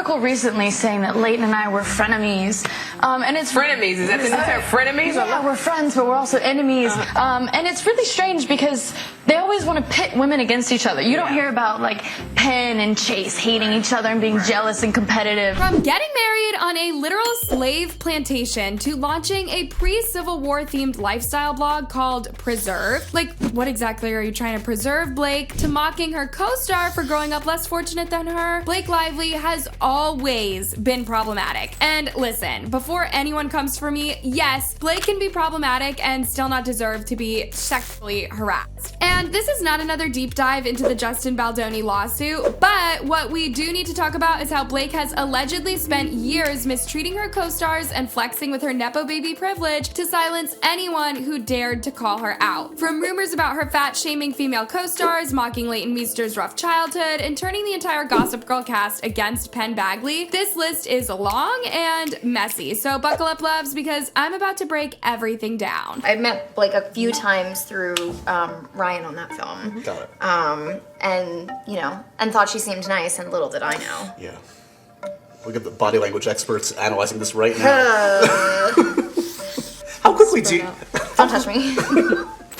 article recently saying that Leighton and I were frenemies. And it's frenemies. Is that the new term? Frenemies? Yeah, we're friends, but we're also enemies. And it's really strange because they always want to pit women against each other. You don't hear about like Penn and Chase hating each other and being jealous and competitive. From getting married on a literal slave plantation to launching a pre-Civil War themed lifestyle blog called Preserve. Like, what exactly are you trying to preserve, Blake? To mocking her co-star for growing up less fortunate than her, Blake Lively has always been problematic. And listen, before anyone comes for me, yes, Blake can be problematic and still not deserve to be sexually harassed. And this is not another deep dive into the Justin Baldoni lawsuit, but what we do need to talk about is how Blake has allegedly spent years mistreating her co-stars and flexing with her nepo baby privilege to silence anyone who dared to call her out. From rumors about her fat-shaming female co-stars, mocking Leighton Meester's rough childhood, and turning the entire Gossip Girl cast against Penn Badgley, this list is long and messy. So buckle up, loves, because I'm about to break everything down. I met Blake a few times through Ryan on that film. Got it. And, you know, and thought she seemed nice, and little did I know. Yeah. Look at the body language experts analyzing this right now. How quickly do you... Don't touch me.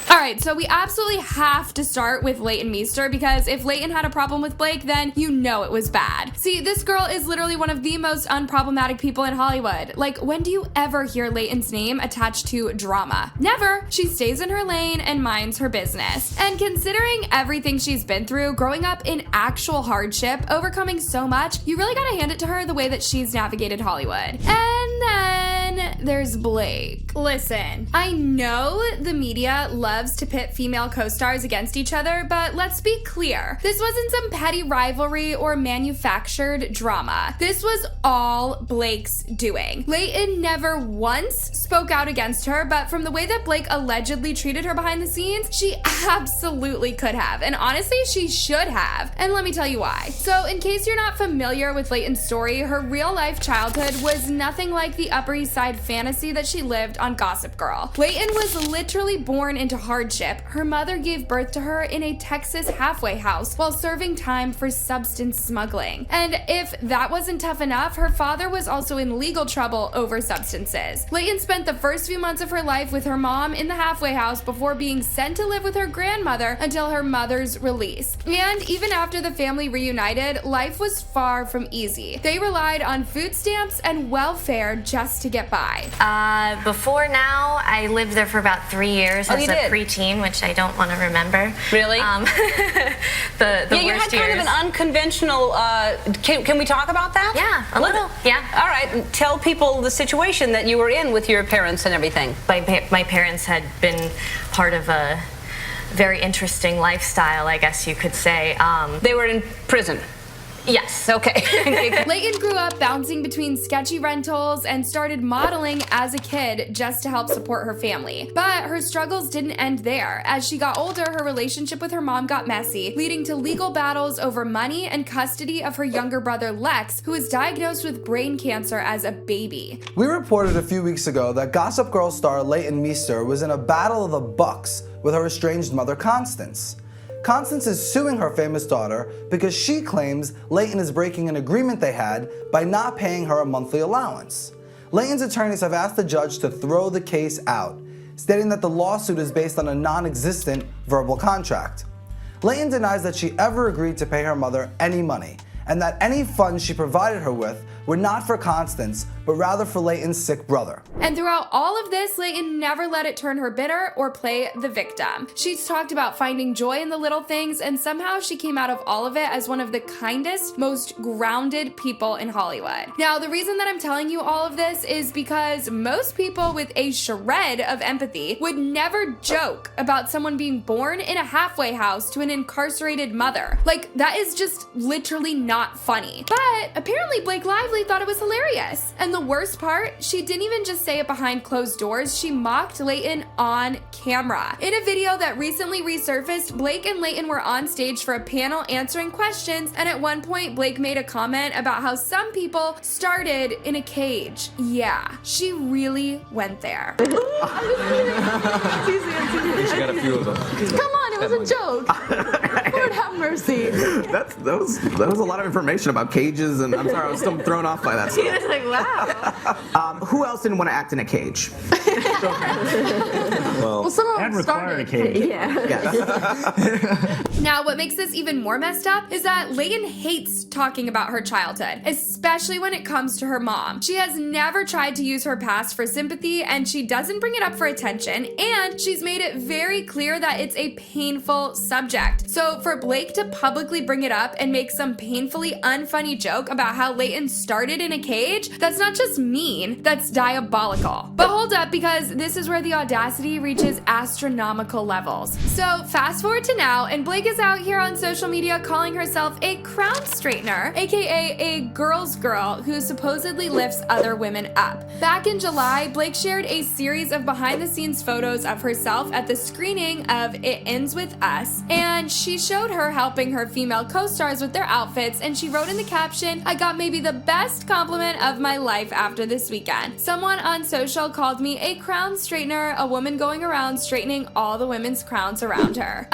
Alright, so we absolutely have to start with Leighton Meester, because if Leighton had a problem with Blake, then you know it was bad. See, this girl is literally one of the most unproblematic people in Hollywood. Like, when do you ever hear Leighton's name attached to drama? Never. She stays in her lane and minds her business. And considering everything she's been through, growing up in actual hardship, overcoming so much, you really gotta hand it to her the way that she's navigated Hollywood. And then there's Blake. Listen, I know the media loves to pit female co-stars against each other, but let's be clear. This wasn't some petty rivalry or manufactured drama. This was all Blake's doing. Leighton never once spoke out against her, but from the way that Blake allegedly treated her behind the scenes, she absolutely could have. And honestly, she should have. And let me tell you why. So in case you're not familiar with Leighton's story, her real life childhood was nothing like the Upper East Side fantasy that she lived on Gossip Girl. Leighton was literally born into hardship. Her mother gave birth to her in a Texas halfway house while serving time for substance smuggling. And if that wasn't tough enough, her father was also in legal trouble over substances. Leighton spent the first few months of her life with her mom in the halfway house before being sent to live with her grandmother until her mother's release. And even after the family reunited, life was far from easy. They relied on food stamps and welfare just to get by. Before now, I lived there for about 3 years as a preteen, which I don't want to remember. Really? The yeah, you had kind of an unconventional, can we talk about that? Yeah, a little, yeah. All right, tell people the situation that you were in with your parents and everything. My parents had been part of a very interesting lifestyle, I guess you could say. They were in prison. Yes. Okay. Leighton grew up bouncing between sketchy rentals and started modeling as a kid just to help support her family. But her struggles didn't end there. As she got older, her relationship with her mom got messy, leading to legal battles over money and custody of her younger brother Lex, who was diagnosed with brain cancer as a baby. We reported a few weeks ago that Gossip Girl star Leighton Meester was in a battle of the bucks with her estranged mother Constance. Constance is suing her famous daughter because she claims Leighton is breaking an agreement they had by not paying her a monthly allowance. Leighton's attorneys have asked the judge to throw the case out, stating that the lawsuit is based on a non-existent verbal contract. Leighton denies that she ever agreed to pay her mother any money, and that any funds she provided her with were not for Constance, but rather for Leighton's sick brother. And throughout all of this, Leighton never let it turn her bitter or play the victim. She's talked about finding joy in the little things, and somehow she came out of all of it as one of the kindest, most grounded people in Hollywood. Now, the reason that I'm telling you all of this is because most people with a shred of empathy would never joke about someone being born in a halfway house to an incarcerated mother. Like, that is just literally not funny. But apparently Blake Lively thought it was hilarious. And the worst part, she didn't even just say it behind closed doors, she mocked Leighton on camera. In a video that recently resurfaced, Blake and Leighton were on stage for a panel answering questions, and at one point Blake made a comment about how some people started in a cage. Yeah, she really went there. You got a few of them. Come on, it was a joke. Lord have mercy. That was a lot of information about cages, and I'm sorry, I was still thrown off by that stuff. He was like, wow. Who else didn't want to act in a cage? Well, some of And them required a started. cage. Now, what makes this even more messed up is that Leighton hates talking about her childhood, especially when it comes to her mom. She has never tried to use her past for sympathy, and she doesn't bring it up for attention, and she's made it very clear that it's a painful subject. So for Blake to publicly bring it up and make some painfully unfunny joke about how Leighton started in a cage, that's not just mean, that's diabolical. But hold up, because this is where the audacity reaches astronomical levels. So fast forward to now, and Blake is out here on social media calling herself a crown straightener, aka a girl's girl who supposedly lifts other women up. Back in July, Blake shared a series of behind-the-scenes photos of herself at the screening of It Ends With Us, and she showed her helping her female co-stars with their outfits, and she wrote in the caption, "I got maybe the best compliment of my life after this weekend. Someone on social called me a crown straightener, a woman going around straightening all the women's crowns around her."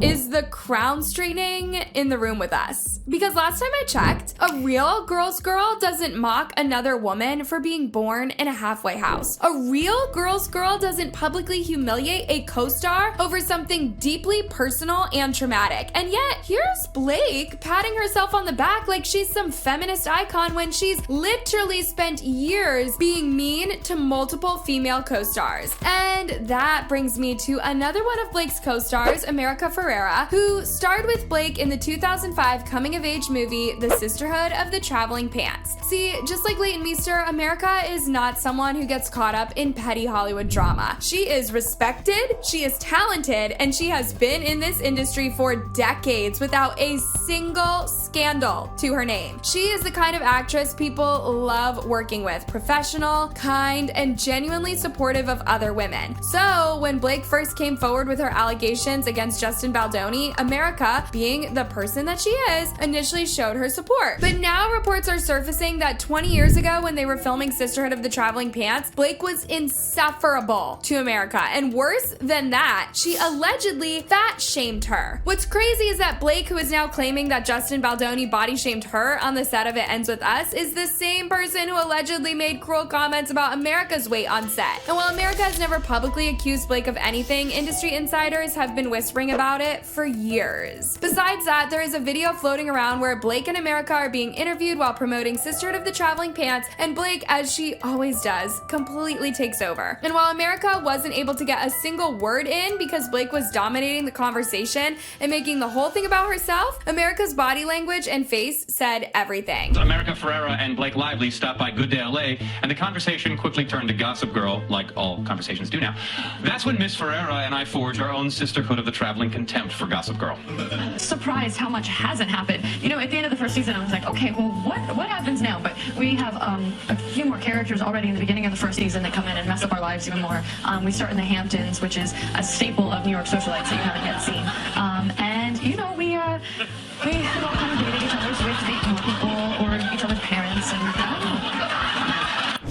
Is the crown straightening in the room with us? Because last time I checked, a real girl's girl doesn't mock another woman for being born in a halfway house. A real girl's girl doesn't publicly humiliate a co-star over something deeply personal and traumatic. And yet, here's Blake patting herself on the back like she's some feminist icon when she's literally spent years being mean to multiple female co-stars. And that brings me to another one of Blake's co-stars, America Ferrera, who starred with Blake in the 2005 coming-of-age movie, The Sisterhood of the Traveling Pants. See, just like Leighton Meester, America is not someone who gets caught up in petty Hollywood drama. She is respected, she is talented, and she has been in this industry for decades without a single scandal to her name. She is the kind of actress people love working with, professional, kind, and genuinely supportive of other women. So when Blake first came forward with her allegations against Justin Baldoni, America, being the person that she is, initially showed her support. But now reports are surfacing that 20 years ago when they were filming Sisterhood of the Traveling Pants, Blake was insufferable to America. And worse than that, she allegedly fat shamed her. What's crazy is that Blake, who is now claiming that Justin Baldoni body shamed her on the set of It Ends With Us, is the same person who allegedly made cruel comments about America's weight on set. And while America has never publicly accused Blake of anything, industry insiders have been whispering about it for years. Besides that, there is a video floating around where Blake and America are being interviewed while promoting Sisterhood of the Traveling Pants, and Blake, as she always does, completely takes over. And while America wasn't able to get a single word in because Blake was dominating the conversation and making the whole thing about herself, America's body language and face said everything. America Ferrera and Blake Lively stopped by Good Day LA, and the conversation quickly turned to Gossip Girl, like all conversations do now. That's when Miss Ferrera and I forged our own Sisterhood of the Traveling contempt for Gossip Girl. Surprised how much hasn't happened. You know, at the end of the first season, I was like, okay, well, what happens now? But we have a few more characters already in the beginning of the first season that come in and mess up our lives even more. We start in the Hamptons, which is a staple of New York socialites that you haven't yet seen. And, you know, we all kind of dated each other, so we have to date more people or each other's parents and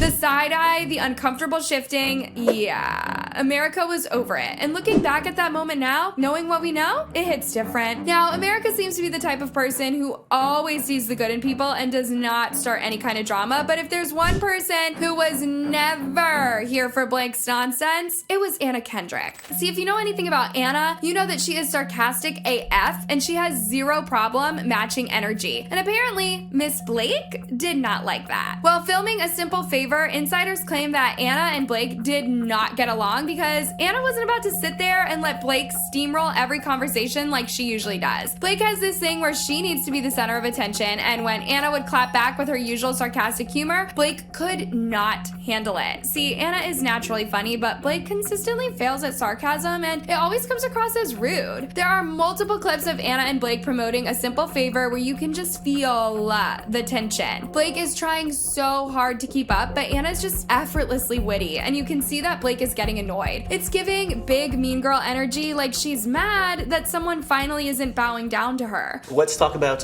The side-eye, the uncomfortable shifting, yeah, America was over it. And looking back at that moment now, knowing what we know, it hits different. Now, America seems to be the type of person who always sees the good in people and does not start any kind of drama. But if there's one person who was never here for Blake's nonsense, it was Anna Kendrick. See, if you know anything about Anna, you know that she is sarcastic AF and she has zero problem matching energy. And apparently, Miss Blake did not like that. While filming A Simple Favor, insiders claim that Anna and Blake did not get along because Anna wasn't about to sit there and let Blake steamroll every conversation like she usually does. Blake has this thing where she needs to be the center of attention, and when Anna would clap back with her usual sarcastic humor, Blake could not handle it. See, Anna is naturally funny, but Blake consistently fails at sarcasm, and it always comes across as rude. There are multiple clips of Anna and Blake promoting A Simple Favor where you can just feel the tension. Blake is trying so hard to keep up, but Anna's just effortlessly witty, and you can see that Blake is getting annoyed annoyed. It's giving big mean girl energy, like she's mad that someone finally isn't bowing down to her. Let's talk about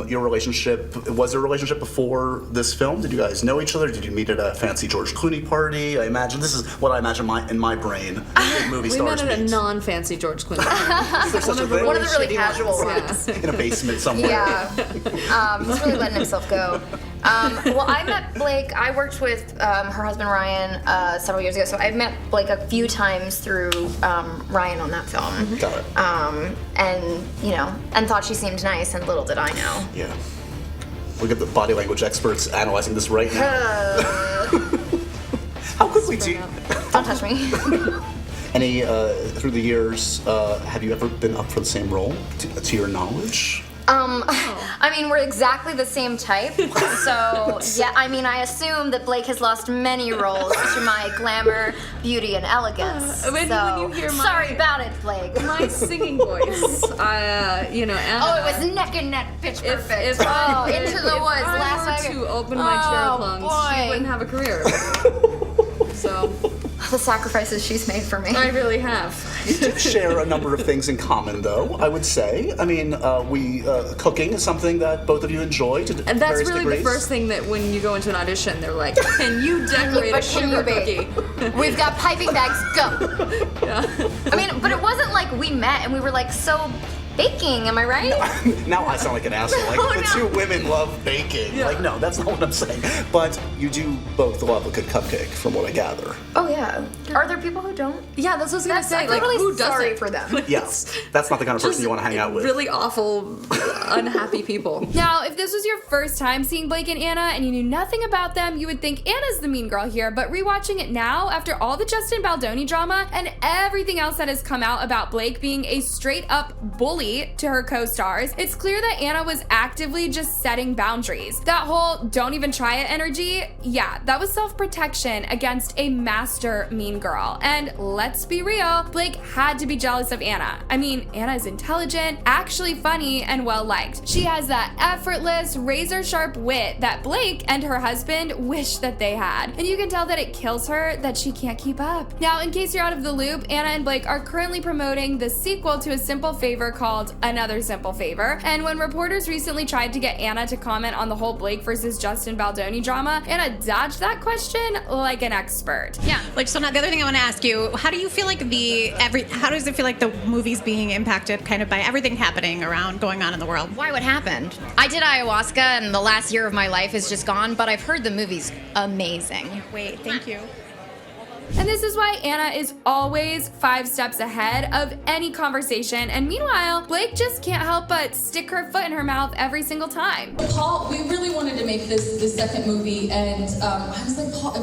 your relationship. Was there a relationship before this film? Did you guys know each other? Did you meet at a fancy George Clooney party? I imagine this is what I imagine in my brain. Movie We stars met at a meet. non-fancy George Clooney party. Is there such a thing? One of the really shitty casual ones, ones. In a basement somewhere. Yeah. He's really letting himself go. Well, I met Blake. I worked with her husband Ryan several years ago, so I met Blake a few times through Ryan on that film. Got it. And you know, and thought she seemed nice, and little did I know. Yeah. Look at the body language experts analyzing this right now. How quickly do you... Don't touch me. Any, through the years, have you ever been up for the same role, to your knowledge? I mean, we're exactly the same type, so yeah. I mean, I assume that Blake has lost many roles to my glamour, beauty, and elegance. When you hear my- sorry about it, Blake. My singing voice, you know, Anna. Oh, it was neck and neck, pitch perfect. If I, Into the if woods. I Last were time. to open my cherub lungs, she boy. wouldn't have a career. So The sacrifices she's made for me. I really have. You do share a number of things in common, though, I would say. I mean, cooking is something that both of you enjoy to And that's various really degrees. the first thing that when you go into an audition, they're like, "Can you decorate a But can sugar you bake? cookie?" We've got piping bags, go. Yeah. I mean, but it wasn't like we met and we were like so baking, am I right? Now I sound like an asshole. Like, Oh, the no. two women love baking. Yeah. Like, no, that's not what I'm saying. But you do both love a good cupcake, from what I gather. Oh yeah. Are there people who don't? Yeah, that's what I was gonna say. I feel Like, really who doesn't? sorry for them. Yes, that's not the kind of person you want to hang out with. Really awful, unhappy people. Now, if this was your first time seeing Blake and Anna and you knew nothing about them, you would think Anna's the mean girl here, but rewatching it now, after all the Justin Baldoni drama and everything else that has come out about Blake being a straight up bully to her co-stars, it's clear that Anna was actively just setting boundaries. That whole don't even try it energy, yeah, that was self-protection against a master mean girl. And let's be real, Blake had to be jealous of Anna. I mean, Anna is intelligent, actually funny, and well-liked. She has that effortless, razor-sharp wit that Blake and her husband wish that they had. And you can tell that it kills her that she can't keep up. Now, in case you're out of the loop, Anna and Blake are currently promoting the sequel to A Simple Favor called Another Simple Favor. And when reporters recently tried to get Anna to comment on the whole Blake versus Justin Baldoni drama, Anna dodged that question like an expert. Yeah, like so now the other thing I want to ask you, how do you feel like how does it feel like the movie's being impacted kind of by everything happening around going on in the world? Why, what happened? I did ayahuasca and the last year of my life is just gone, but I've heard the movie's amazing. Wait, thank you. And this is why Anna is always 5 steps ahead of any conversation. And meanwhile, Blake just can't help but stick her foot in her mouth every single time. Paul, we really wanted to make this second movie, and I was like, Paul,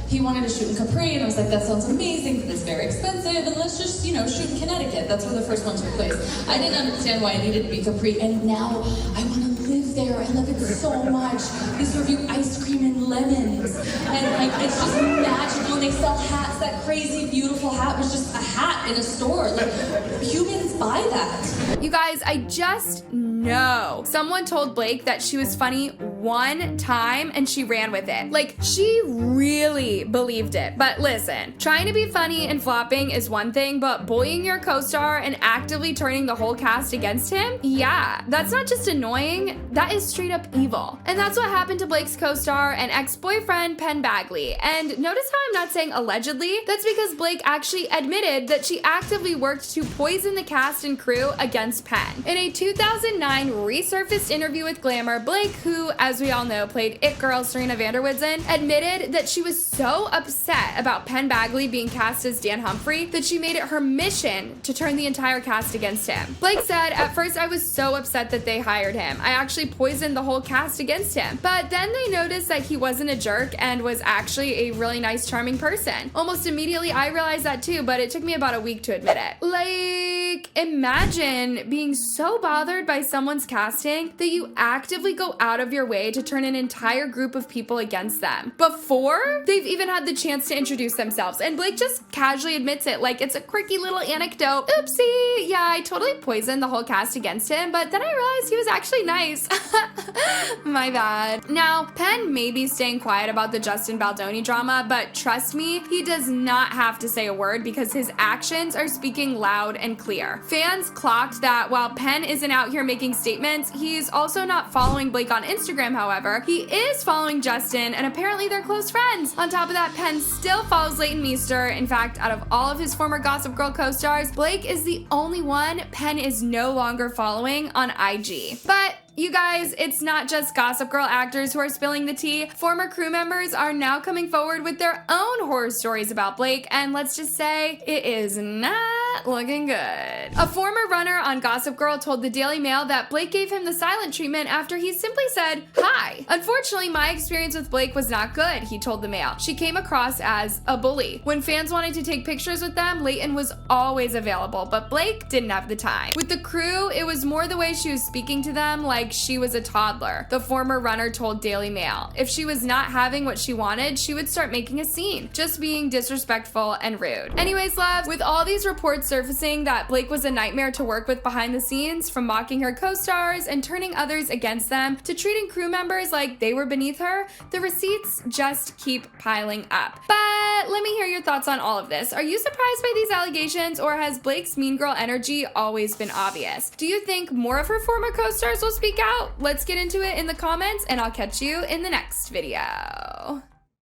he wanted to shoot in Capri, and I was like, that sounds amazing, but it's very expensive, and let's just, shoot in Connecticut. That's where the first one took place. I didn't understand why it needed to be Capri, and now I want to live there. I love it so much. They serve you ice cream and lemons, and it's just magical. And they sell hats. That crazy, beautiful hat was just a hat in a store. Like, humans buy that. You guys, I just know someone told Blake that she was funny one time and she ran with it. Like, she really believed it. But listen, trying to be funny and flopping is one thing, but bullying your co-star and actively turning the whole cast against him, yeah, that's not just annoying, that is straight up evil. And that's what happened to Blake's co-star and ex-boyfriend Penn Badgley. And notice how I'm not saying allegedly? That's because Blake actually admitted that she actively worked to poison the cast and crew against Penn. In a 2009 resurfaced interview with Glamour, Blake, who, as we all know, played It Girl Serena Vanderwoodsen, admitted that she was so upset about Penn Badgley being cast as Dan Humphrey that she made it her mission to turn the entire cast against him. Blake said, "At first I was so upset that they hired him. I actually poisoned the whole cast against him. But then they noticed that he wasn't a jerk and was actually a really nice, charming person. Almost immediately I realized that too, but it took me about a week to admit it." Like, imagine being so bothered by someone's casting that you actively go out of your way way to turn an entire group of people against them before they've even had the chance to introduce themselves. And Blake just casually admits it, like it's a quirky little anecdote. Oopsie, yeah, I totally poisoned the whole cast against him, but then I realized he was actually nice. My bad. Now, Penn may be staying quiet about the Justin Baldoni drama, but trust me, he does not have to say a word because his actions are speaking loud and clear. Fans clocked that while Penn isn't out here making statements, he's also not following Blake on Instagram, however. He is following Justin, and apparently they're close friends. On top of that, Penn still follows Leighton Meester. In fact, out of all of his former Gossip Girl co-stars, Blake is the only one Penn is no longer following on IG. But you guys, it's not just Gossip Girl actors who are spilling the tea. Former crew members are now coming forward with their own horror stories about Blake, and let's just say, it is not looking good. A former runner on Gossip Girl told the Daily Mail that Blake gave him the silent treatment after he simply said, "Hi. Unfortunately, my experience with Blake was not good," he told the Mail. "She came across as a bully. When fans wanted to take pictures with them, Leighton was always available, but Blake didn't have the time. With the crew, it was more the way she was speaking to them, like she was a toddler," the former runner told Daily Mail. "If she was not having what she wanted, she would start making a scene, just being disrespectful and rude." Anyways, loves, with all these reports surfacing that Blake was a nightmare to work with behind the scenes, from mocking her co-stars and turning others against them to treating crew members like they were beneath her, the receipts just keep piling up. But let me hear your thoughts on all of this. Are you surprised by these allegations, or has Blake's mean girl energy always been obvious? Do you think more of her former co-stars will speak out? Let's get into it in the comments, and I'll catch you in the next video.